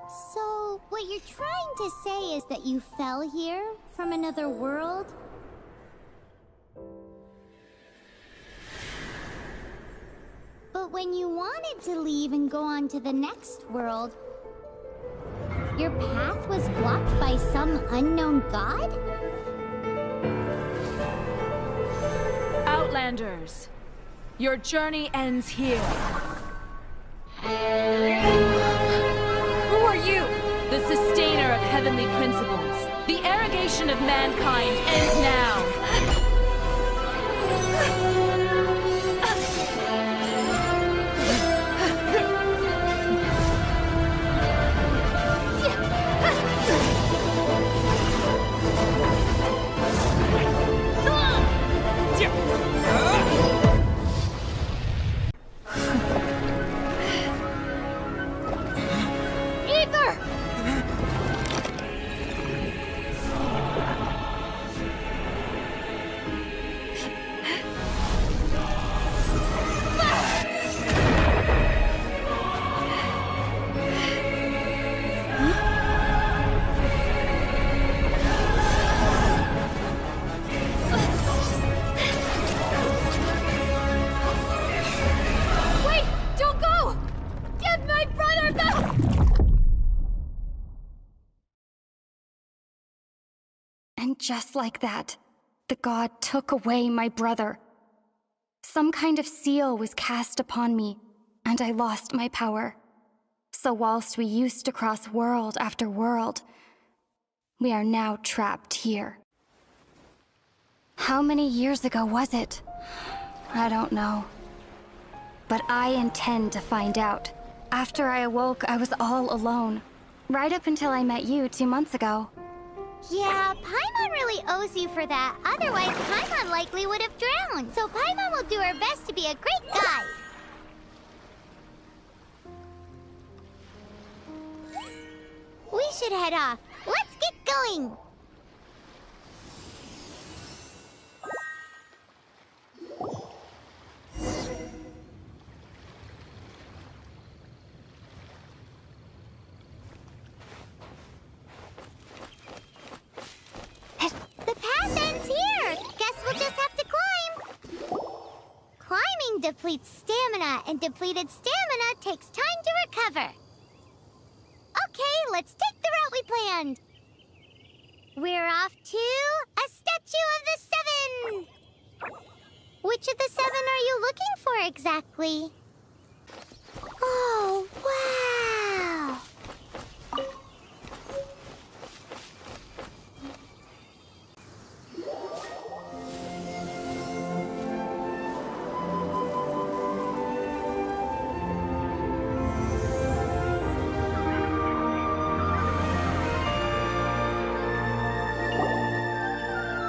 So, what you're trying to say is that you fell here from another world? But when you wanted to leave and go on to the next world, your path was blocked by some unknown god? Outlanders, your journey ends here. Who are you? The sustainer of heavenly principles. The arrogation of mankind ends now. And just like that, the god took away my brother. Some kind of seal was cast upon me, and I lost my power. So whilst we used to cross world after world, we are now trapped here. How many years ago was it? I don't know. But I intend to find out. After I awoke, I was all alone. Right up until I met you 2 months ago. Yeah, Paimon really owes you for that. Otherwise, Paimon likely would have drowned. So Paimon will do her best to be a great guide. We should head off. Let's get going. The path ends here. Guess we'll just have to climb. Climbing depletes stamina, and depleted stamina takes time to recover. Okay, let's take the route we planned. We're off to a statue of the seven. Which of the seven are you looking for exactly? Oh, wow.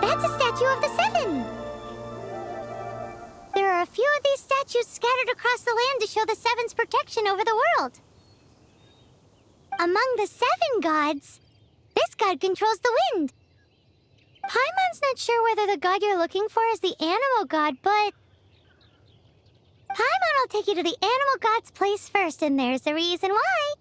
That's a statue of the seven. There are a few of these statues scattered across the land to show the seven's protection over the world. Among the seven gods, this god controls the wind. Paimon's not sure whether the god you're looking for is the animal god, but Paimon will take you to the animal god's place first, and there's a reason why.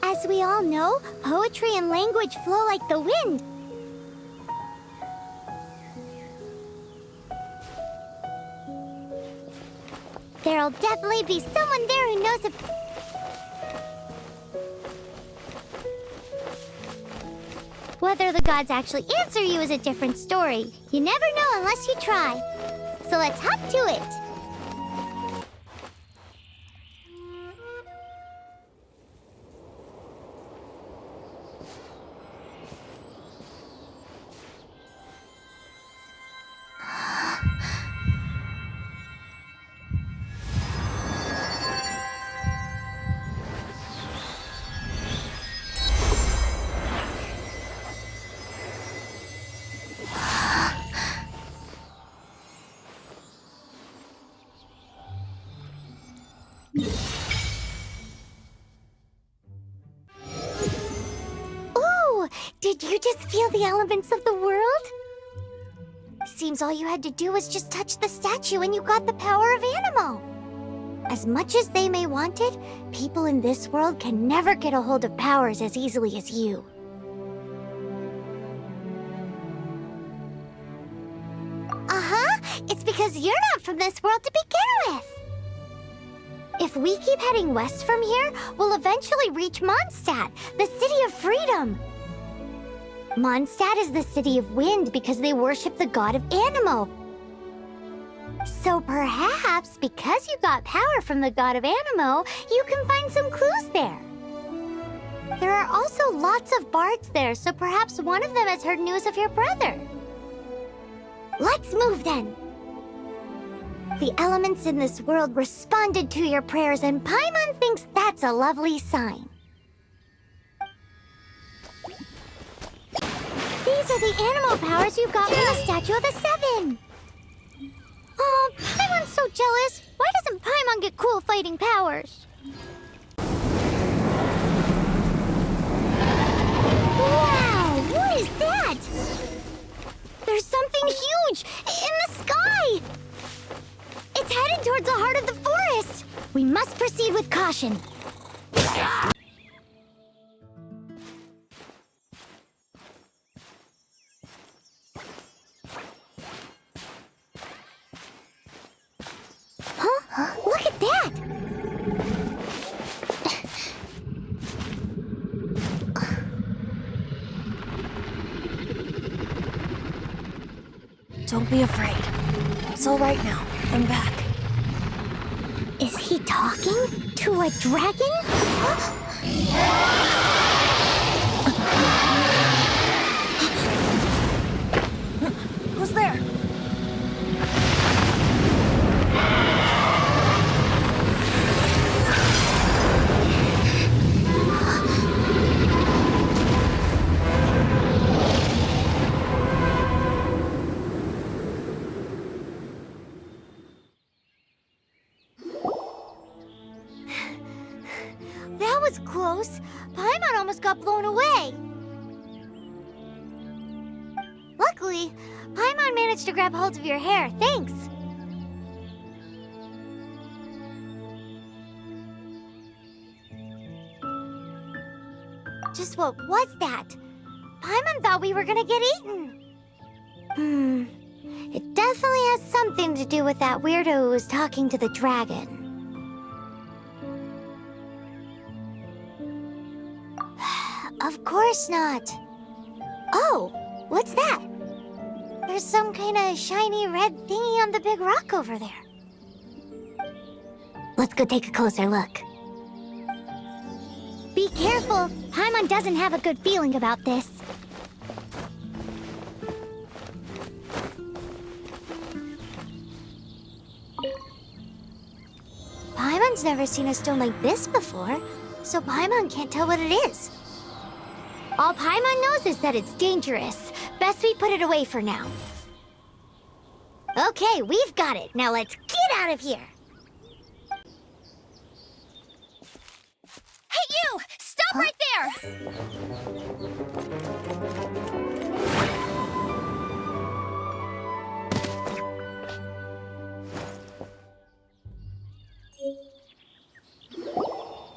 As we all know, poetry and language flow like the wind. There'll definitely be someone there who knows Whether the gods actually answer you is a different story. You never know unless you try. So let's hop to it. Did you just feel the elements of the world? Seems all you had to do was just touch the statue and you got the power of Animo. As much as they may want it, people in this world can never get a hold of powers as easily as you. Uh-huh, it's because you're not from this world to begin with. If we keep heading west from here, we'll eventually reach Mondstadt, the city of freedom. Mondstadt is the city of wind because they worship the god of Animo. So perhaps, because you got power from the god of Animo, you can find some clues there. There are also lots of bards there, so perhaps one of them has heard news of your brother. Let's move then. The elements in this world responded to your prayers, and Paimon thinks that's a lovely sign. These are the animal powers you got from the Statue of the Seven. Oh, Paimon's so jealous. Why doesn't Paimon get cool fighting powers? Wow, what is that? There's something huge in the sky! It's headed towards the heart of the forest! We must proceed with caution. Huh? Look at that! Don't be afraid. It's all right now. I'm back. Is he talking to a dragon? Who's there? That was close. Paimon almost got blown away. Luckily, Paimon managed to grab hold of your hair. Thanks. Just what was that? Paimon thought we were gonna get eaten. It definitely has something to do with that weirdo who was talking to the dragon. Of course not. Oh, what's that? There's some kind of shiny red thingy on the big rock over there. Let's go take a closer look. Be careful. Paimon doesn't have a good feeling about this. Paimon's never seen a stone like this before, so Paimon can't tell what it is. All Paimon knows is that it's dangerous. Best we put it away for now. Okay, we've got it. Now let's get out of here. Hey, you! Stop right there!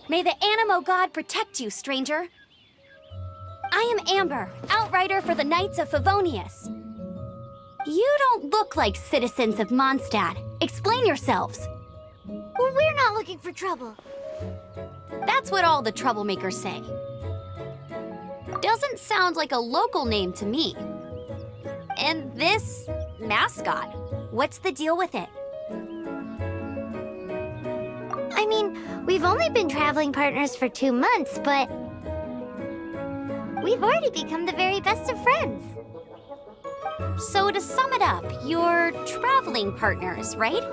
May the Animo God protect you, stranger. I am Amber, outrider for the Knights of Favonius. You don't look like citizens of Mondstadt. Explain yourselves. Well, we're not looking for trouble. That's what all the troublemakers say. Doesn't sound like a local name to me. And this mascot, what's the deal with it? I mean, we've only been traveling partners for 2 months, but we've already become the very best of friends. So to sum it up, you're traveling partners, right?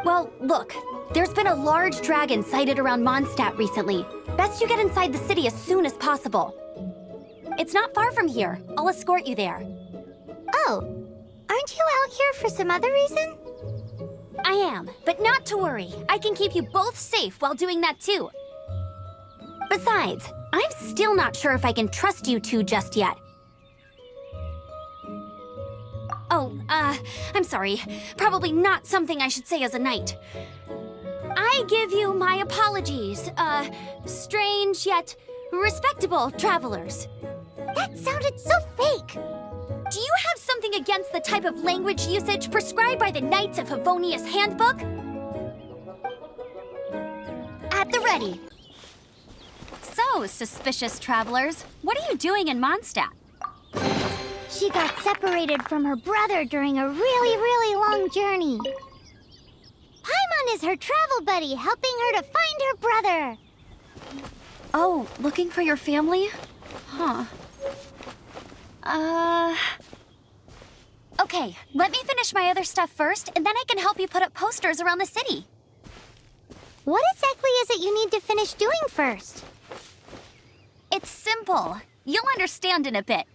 Well, look, there's been a large dragon sighted around Mondstadt recently. Best you get inside the city as soon as possible. It's not far from here. I'll escort you there. Oh, aren't you out here for some other reason? I am, but not to worry. I can keep you both safe while doing that too. Besides, I'm still not sure if I can trust you two just yet. Oh, I'm sorry. Probably not something I should say as a knight. I give you my apologies, strange yet respectable travelers. That sounded so fake. Do you have something against the type of language usage prescribed by the Knights of Favonius Handbook? At the ready. So, suspicious travelers, what are you doing in Mondstadt? She got separated from her brother during a really long journey. Paimon is her travel buddy, helping her to find her brother. Oh, looking for your family? Huh. Okay, let me finish my other stuff first, and then I can help you put up posters around the city. What exactly is it you need to finish doing first? It's simple. You'll understand in a bit.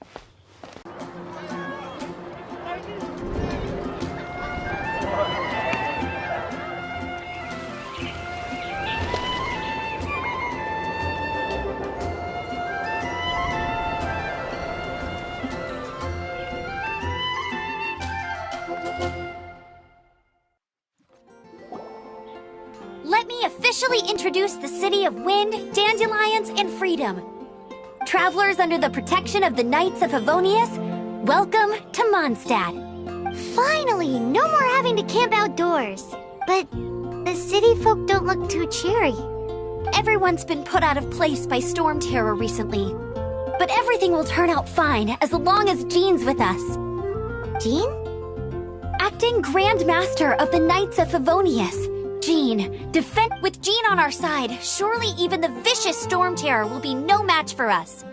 Let me officially introduce the city of wind, dandelions, and freedom. Travelers under the protection of the Knights of Favonius, welcome to Mondstadt. Finally, no more having to camp outdoors. But the city folk don't look too cheery. Everyone's been put out of place by storm terror recently. But everything will turn out fine as long as Jean's with us. Jean? Acting Grand Master of the Knights of Favonius. Jean, defend with Jean on our side. Surely even the vicious storm terror will be no match for us.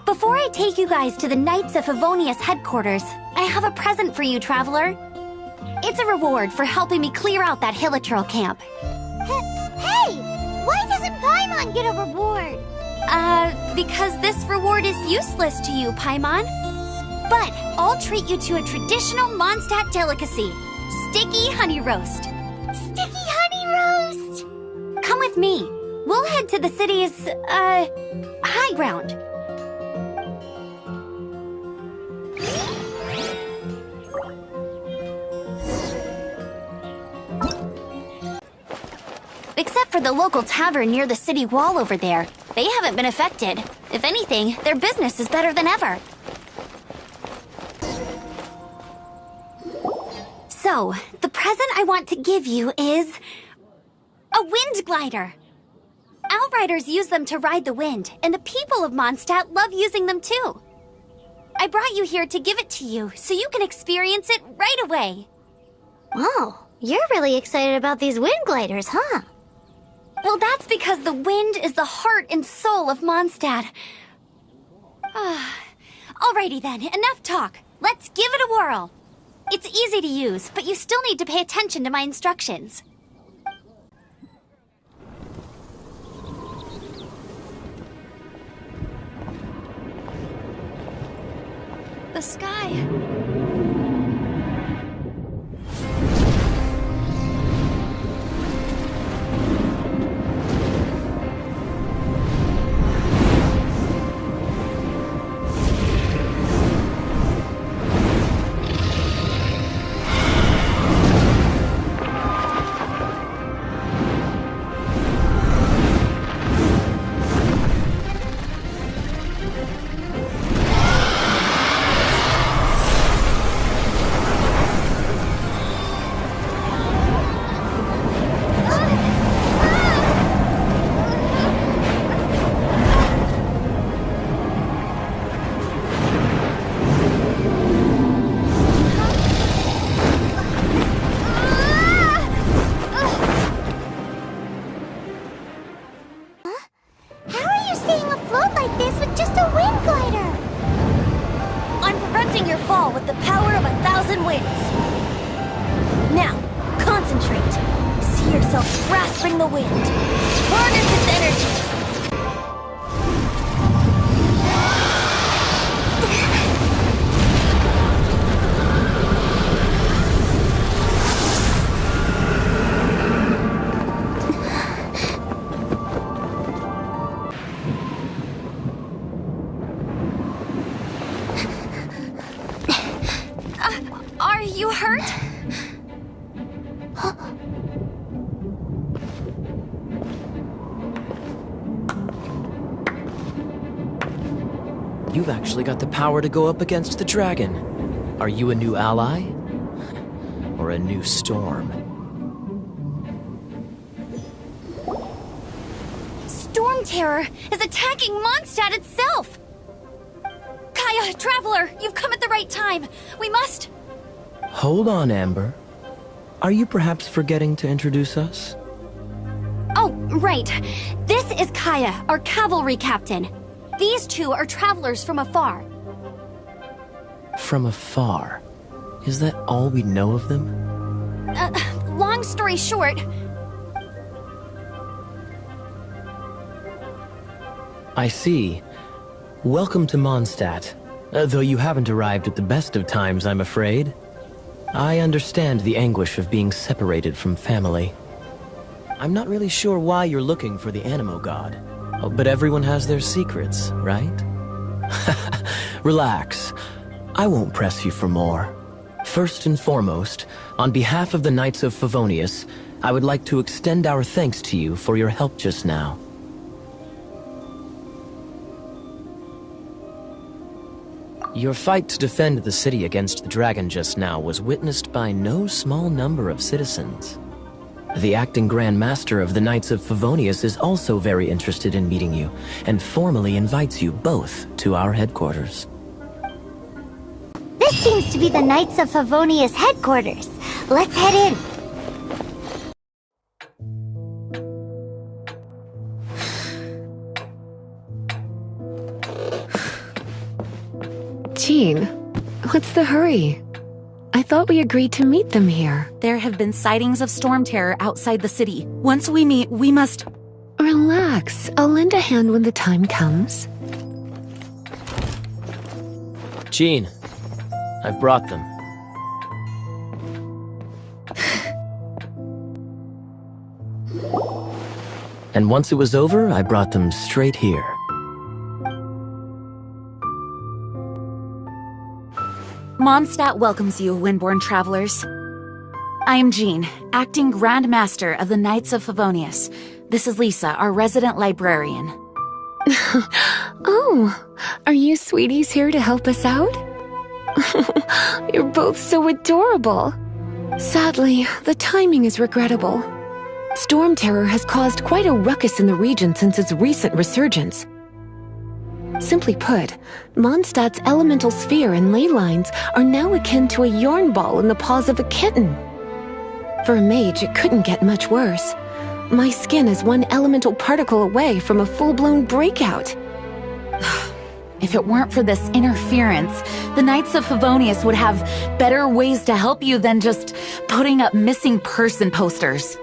Before I take you guys to the Knights of Favonius headquarters, I have a present for you, traveler. It's a reward for helping me clear out that Hilichurl camp. Hey! Why doesn't Paimon get a reward? Because this reward is useless to you, Paimon. But I'll treat you to a traditional Mondstadt delicacy, sticky honey roast. Sticky honey roast! Come with me. We'll head to the city's, high ground. Except for the local tavern near the city wall over there, they haven't been affected. If anything, their business is better than ever. So, the present I want to give you is a wind glider. Outriders use them to ride the wind, and the people of Mondstadt love using them too. I brought you here to give it to you, so you can experience it right away. Wow, you're really excited about these wind gliders, huh? Well, that's because the wind is the heart and soul of Mondstadt. Alrighty then, enough talk. Let's give it a whirl. It's easy to use, but you still need to pay attention to my instructions. The sky. With the power of 1,000 winds. Now, concentrate. See yourself grasping the wind. Harness its energy. You've actually got the power to go up against the dragon. Are you a new ally? Or a new storm? Storm Terror is attacking Mondstadt itself! Kaya, Traveler, you've come at the right time. We must... Hold on, Amber. Are you perhaps forgetting to introduce us? Oh, right. This is Kaya, our cavalry captain. These two are travelers from afar. From afar? Is that all we know of them? Long story short... I see. Welcome to Mondstadt. Though you haven't arrived at the best of times, I'm afraid. I understand the anguish of being separated from family. I'm not really sure why you're looking for the Animo God. Oh, but everyone has their secrets, right? Relax. I won't press you for more. First and foremost, on behalf of the Knights of Favonius, I would like to extend our thanks to you for your help just now. Your fight to defend the city against the dragon just now was witnessed by no small number of citizens. The acting Grand Master of the Knights of Favonius is also very interested in meeting you, and formally invites you both to our headquarters. This seems to be the Knights of Favonius headquarters. Let's head in. Jean, what's the hurry? I thought we agreed to meet them here. There have been sightings of storm terror outside the city. Once we meet, we must... Relax. I'll lend a hand when the time comes. Jean, I've brought them. And once it was over, I brought them straight here. Mondstadt welcomes you, Windborn travelers. I am Jean, acting Grand Master of the Knights of Favonius. This is Lisa, our resident librarian. Oh, are you sweeties here to help us out? You're both so adorable. Sadly, the timing is regrettable. Storm Terror has caused quite a ruckus in the region since its recent resurgence. Simply put, Mondstadt's elemental sphere and ley lines are now akin to a yarn ball in the paws of a kitten. For a mage, it couldn't get much worse. My skin is one elemental particle away from a full-blown breakout. If it weren't for this interference, the Knights of Favonius would have better ways to help you than just putting up missing person posters.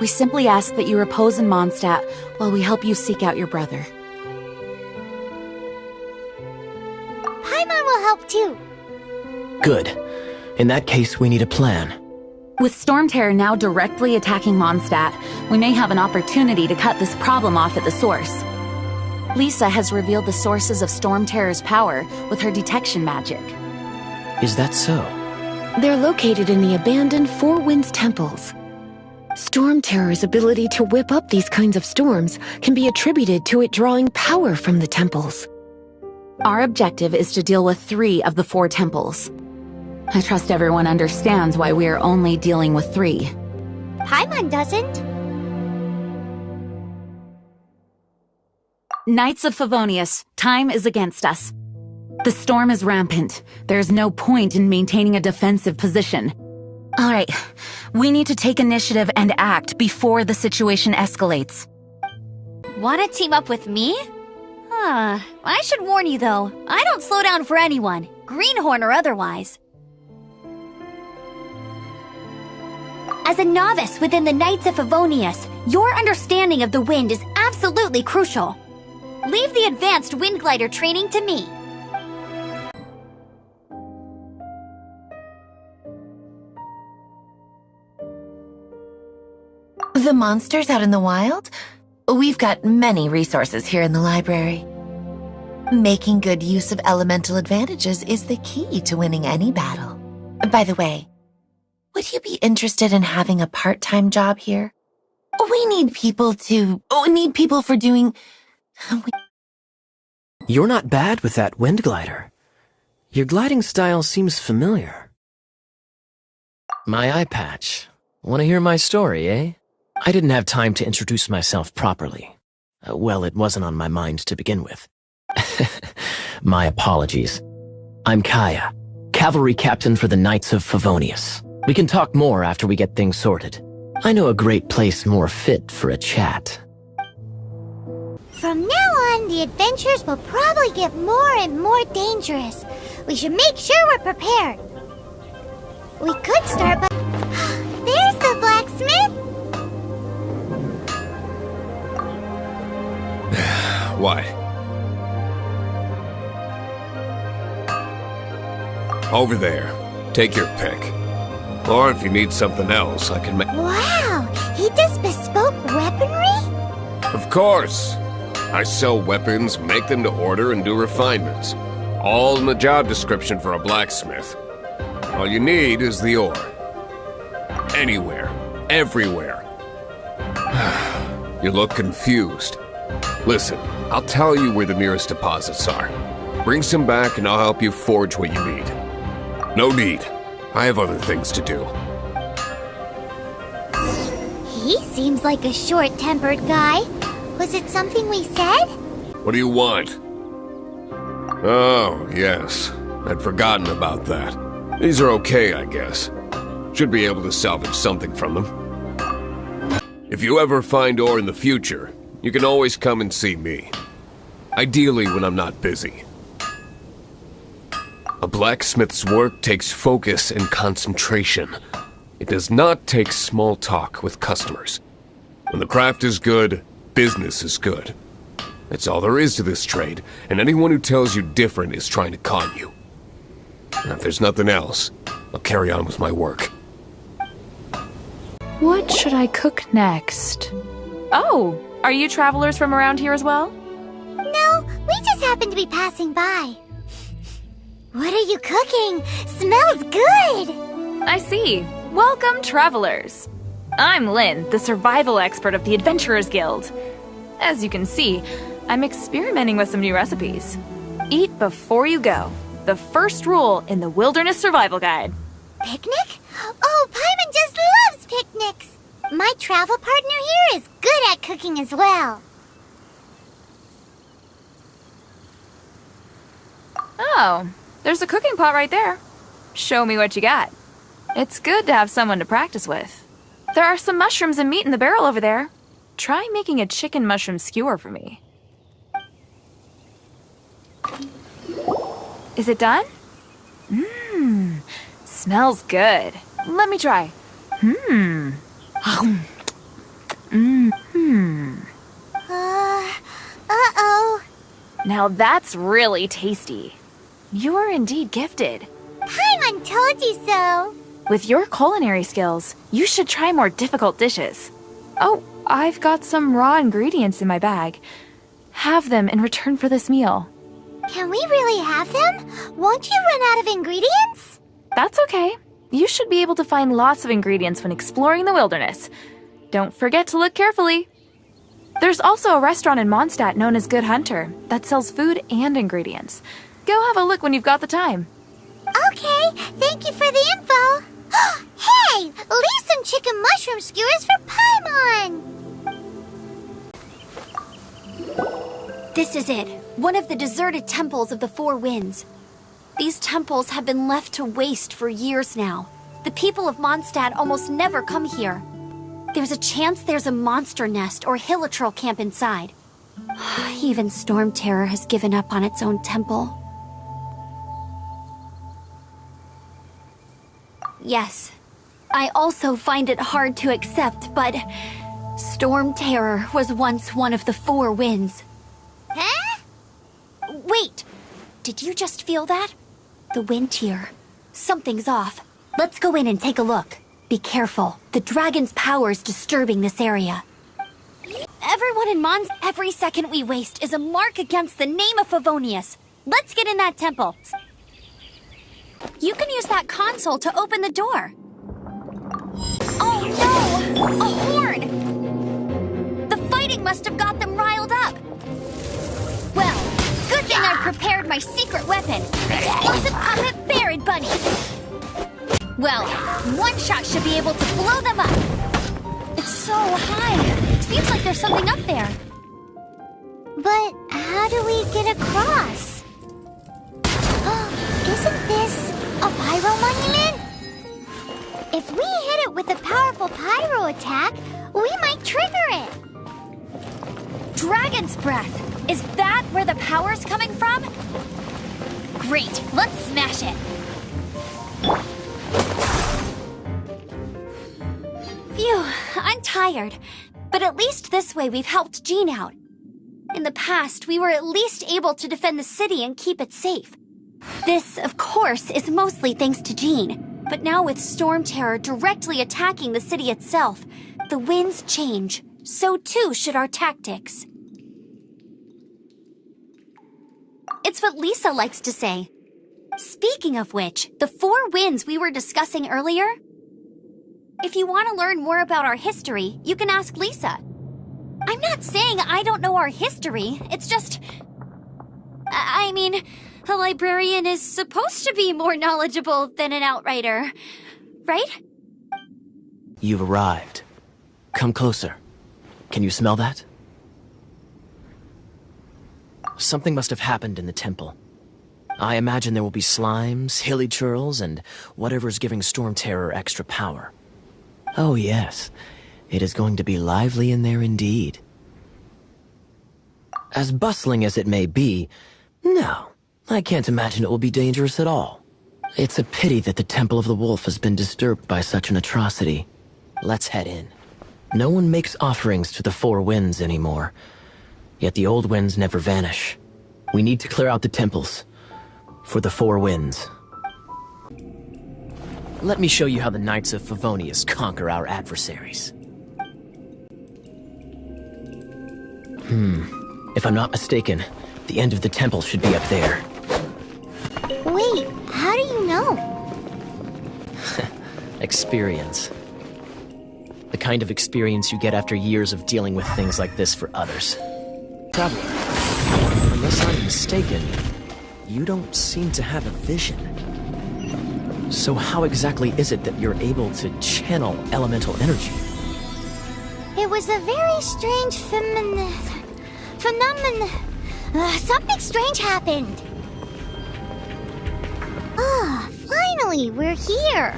We simply ask that you repose in Mondstadt while we help you seek out your brother. Paimon will help too. Good. In that case, we need a plan. With Storm Terror now directly attacking Mondstadt, we may have an opportunity to cut this problem off at the source. Lisa has revealed the sources of Storm Terror's power with her detection magic. Is that so? They're located in the abandoned Four Winds temples. Storm Terror's ability to whip up these kinds of storms can be attributed to it drawing power from the temples. Our objective is to deal with 3 of the 4 temples. I trust everyone understands why we are only dealing with 3. Paimon doesn't. Knights of Favonius, time is against us. The storm is rampant. There's no point in maintaining a defensive position. All right, we need to take initiative and act before the situation escalates. Want to team up with me? I should warn you though, I don't slow down for anyone, greenhorn or otherwise. As a novice within the Knights of Favonius, your understanding of the wind is absolutely crucial. Leave the advanced wind glider training to me. The monsters out in the wild? We've got many resources here in the library. Making good use of elemental advantages is the key to winning any battle. By the way, would you be interested in having a part-time job here? We need people for doing... You're not bad with that wind glider. Your gliding style seems familiar. My eye patch. Want to hear my story, eh? I didn't have time to introduce myself properly. Well, it wasn't on my mind to begin with. My apologies. I'm Kaya, cavalry captain for the Knights of Favonius. We can talk more after we get things sorted. I know a great place more fit for a chat. From now on, the adventures will probably get more and more dangerous. We should make sure we're prepared. We could start by... There's the blacksmith! What? Over there. Take your pick. Or if you need something else, I can make... Wow! He does bespoke weaponry? Of course! I sell weapons, make them to order, and do refinements. All in the job description for a blacksmith. All you need is the ore. Anywhere. Everywhere. You look confused. Listen, I'll tell you where the nearest deposits are. Bring some back and I'll help you forge what you need. No need. I have other things to do. He seems like a short-tempered guy. Was it something we said? What do you want? Oh, yes. I'd forgotten about that. These are okay, I guess. Should be able to salvage something from them. If you ever find ore in the future, you can always come and see me. Ideally when I'm not busy. A blacksmith's work takes focus and concentration. It does not take small talk with customers. When the craft is good, business is good. That's all there is to this trade, and anyone who tells you different is trying to con you. Now, if there's nothing else, I'll carry on with my work. What should I cook next? Oh, are you travelers from around here as well? No, we just happened to be passing by. What are you cooking? Smells good! I see. Welcome, travelers. I'm Lynn, the survival expert of the Adventurers Guild. As you can see, I'm experimenting with some new recipes. Eat before you go. The first rule in the Wilderness Survival Guide. Picnic? Oh, Paimon just loves picnics! My travel partner here is good at cooking as well. Oh, there's a cooking pot right there. Show me what you got. It's good to have someone to practice with. There are some mushrooms and meat in the barrel over there. Try making a chicken mushroom skewer for me. Is it done? Mmm, smells good. Let me try. Uh-oh. Now that's really tasty. You're indeed gifted. Paimon told you so. With your culinary skills, you should try more difficult dishes. Oh, I've got some raw ingredients in my bag. Have them in return for this meal. Can we really have them? Won't you run out of ingredients? That's okay. You should be able to find lots of ingredients when exploring the wilderness. Don't forget to look carefully. There's also a restaurant in Mondstadt known as Good Hunter that sells food and ingredients. Go have a look when you've got the time. Okay, thank you for the info. Hey, leave some chicken mushroom skewers for Paimon. This is it. One of the deserted temples of the Four Winds. These temples have been left to waste for years now. The people of Mondstadt almost never come here. There's a chance there's a monster nest or hilichurl camp inside. Even Storm Terror has given up on its own temple. Yes, I also find it hard to accept, but Storm Terror was once one of the Four Winds. Huh? Wait! Did you just feel that? The wind here. Something's off. Let's go in and take a look. Be careful. The dragon's power is disturbing this area. Everyone in Mons, every second we waste is a mark against the name of Favonius. Let's get in that temple. You can use that console to open the door. Oh no! A horde! The fighting must have got them riled up. Well, good thing thing I've prepared my secret weapon, explosive puppet Baron Bunny. Well, one shot should be able to blow them up. It's so high. Seems like there's something up there. But how do we get across? Isn't this a pyro monument? If we hit it with a powerful pyro attack, we might trigger it. Dragon's breath. Is that where the power's coming from? Great, let's smash it. Phew, I'm tired. But at least this way we've helped Jean out. In the past, we were at least able to defend the city and keep it safe. This, of course, is mostly thanks to Jean. But now with Storm Terror directly attacking the city itself, the winds change. So too should our tactics. It's what Lisa likes to say. Speaking of which, the 4 winds we were discussing earlier? If you want to learn more about our history, you can ask Lisa. I'm not saying I don't know our history, it's just... I mean, a librarian is supposed to be more knowledgeable than an outrider, right? You've arrived. Come closer. Can you smell that? Something must have happened in the temple. I imagine there will be slimes, hilly churls, and whatever's giving Storm Terror extra power. Oh yes, it is going to be lively in there indeed. As bustling as it may be, no, I can't imagine it will be dangerous at all. It's a pity that the Temple of the Wolf has been disturbed by such an atrocity. Let's head in. No one makes offerings to the 4 winds anymore. Yet the old winds never vanish. We need to clear out the temples. For the 4 winds. Let me show you how the Knights of Favonius conquer our adversaries. If I'm not mistaken, the end of the temple should be up there. Wait, how do you know? Experience. The kind of experience you get after years of dealing with things like this for others. Traveler, unless I'm mistaken, you don't seem to have a vision. So how exactly is it that you're able to channel elemental energy? It was a very strange phenomenon. Something strange happened. Finally, we're here.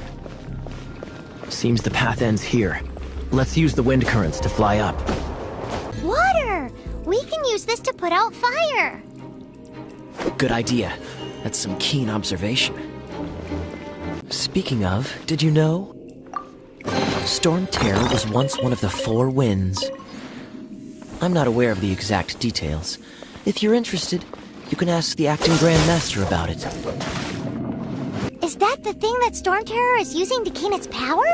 Seems the path ends here. Let's use the wind currents to fly up. Water! We can use this to put out fire. Good idea. That's some keen observation. Speaking of, did you know? Storm Terror was once one of the 4 winds. I'm not aware of the exact details. If you're interested, you can ask the acting Grand Master about it. Is that the thing that Storm Terror is using to gain its power?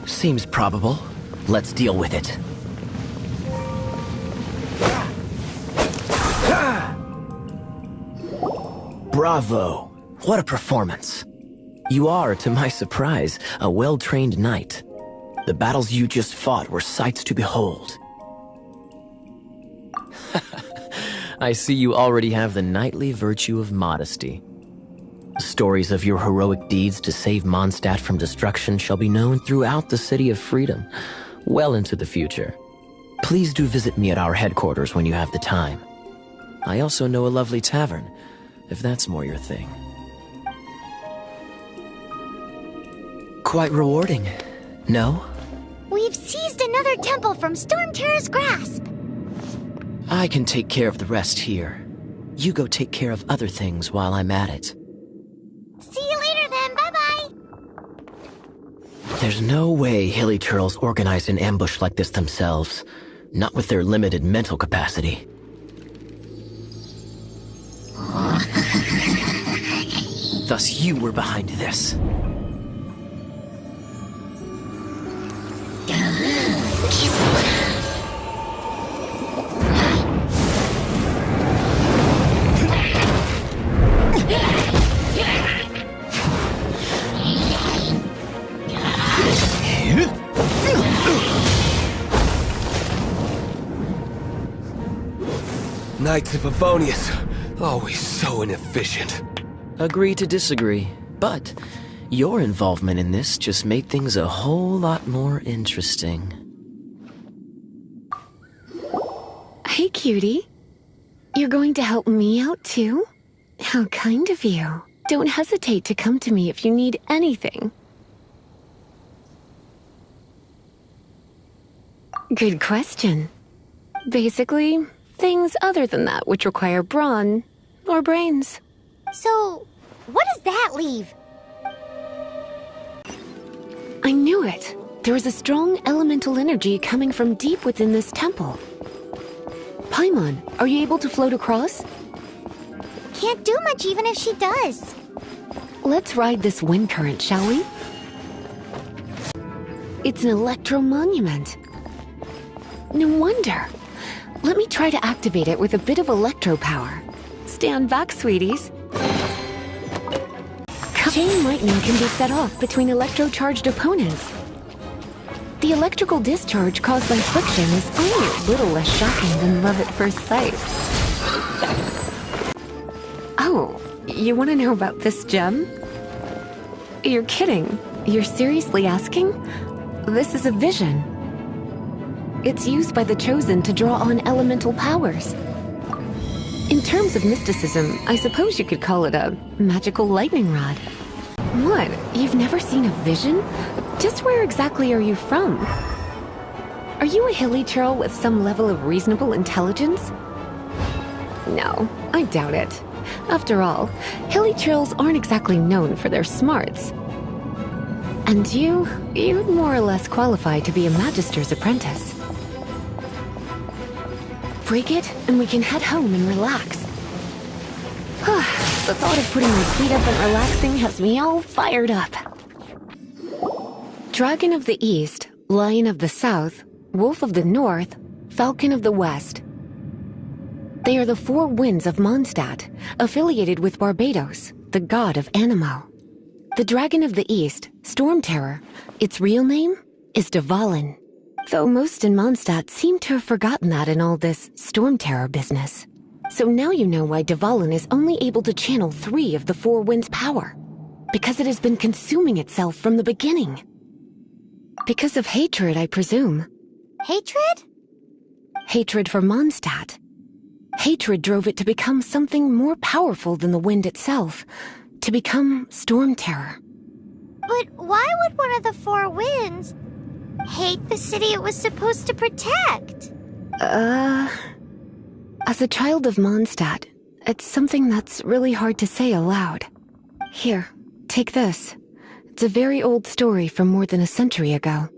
Seems probable. Let's deal with it. Bravo! What a performance! You are, to my surprise, a well-trained knight. The battles you just fought were sights to behold. I see you already have the knightly virtue of modesty. Stories of your heroic deeds to save Mondstadt from destruction shall be known throughout the City of Freedom, well into the future. Please do visit me at our headquarters when you have the time. I also know a lovely tavern, if that's more your thing. Quite rewarding, no? We've seized another temple from Storm Terror's grasp. I can take care of the rest here. You go take care of other things while I'm at it. See you later then, bye-bye. There's no way hilly turtles organized an ambush like this themselves. Not with their limited mental capacity. Thus you were behind this. Knights of Favonius, always so inefficient. Agree to disagree, but your involvement in this just made things a whole lot more interesting. Hey, cutie. You're going to help me out, too? How kind of you. Don't hesitate to come to me if you need anything. Good question. Basically, things other than that which require brawn or brains. So, what does that leave? I knew it. There is a strong elemental energy coming from deep within this temple. Paimon, are you able to float across? Can't do much even if she does. Let's ride this wind current, shall we? It's an electro-monument. No wonder. Let me try to activate it with a bit of electro power. Stand back, sweeties. Chain lightning can be set off between electro-charged opponents. The electrical discharge caused by friction is only a little less shocking than love at first sight. Oh, you want to know about this gem? You're kidding. You're seriously asking? This is a vision. It's used by the Chosen to draw on elemental powers. In terms of mysticism, I suppose you could call it a magical lightning rod. What? You've never seen a vision? Just where exactly are you from? Are you a hilly churl with some level of reasonable intelligence? No, I doubt it. After all, hilly churls aren't exactly known for their smarts. And you'd more or less qualify to be a magister's apprentice. Break it, and we can head home and relax. The thought of putting my feet up and relaxing has me all fired up. Dragon of the East, Lion of the South, Wolf of the North, Falcon of the West. They are the four winds of Mondstadt, affiliated with Barbados, the god of Anemo. The Dragon of the East, Storm Terror, its real name is Dvalin. Though most in Mondstadt seem to have forgotten that in all this Storm Terror business. So now you know why Dvalin is only able to channel 3 of the 4 winds' power. Because it has been consuming itself from the beginning. Because of hatred, I presume. Hatred? Hatred for Mondstadt. Hatred drove it to become something more powerful than the wind itself. To become Storm Terror. But why would one of the 4 winds hate the city it was supposed to protect? As a child of Mondstadt, it's something that's really hard to say aloud. Here, take this. It's a very old story from more than a century ago.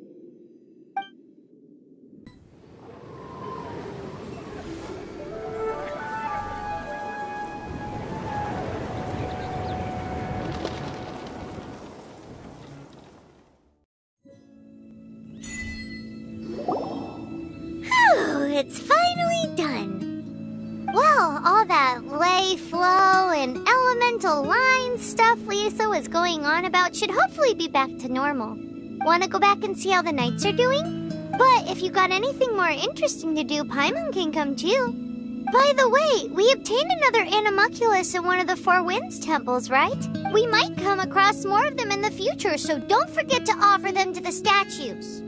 It's finally done. Well, all that lay, flow, and elemental line stuff Lisa was going on about should hopefully be back to normal. Want to go back and see how the knights are doing? But if you got anything more interesting to do, Paimon can come too. By the way, we obtained another animalculus in one of the 4 Winds temples, right? We might come across more of them in the future, so don't forget to offer them to the statues.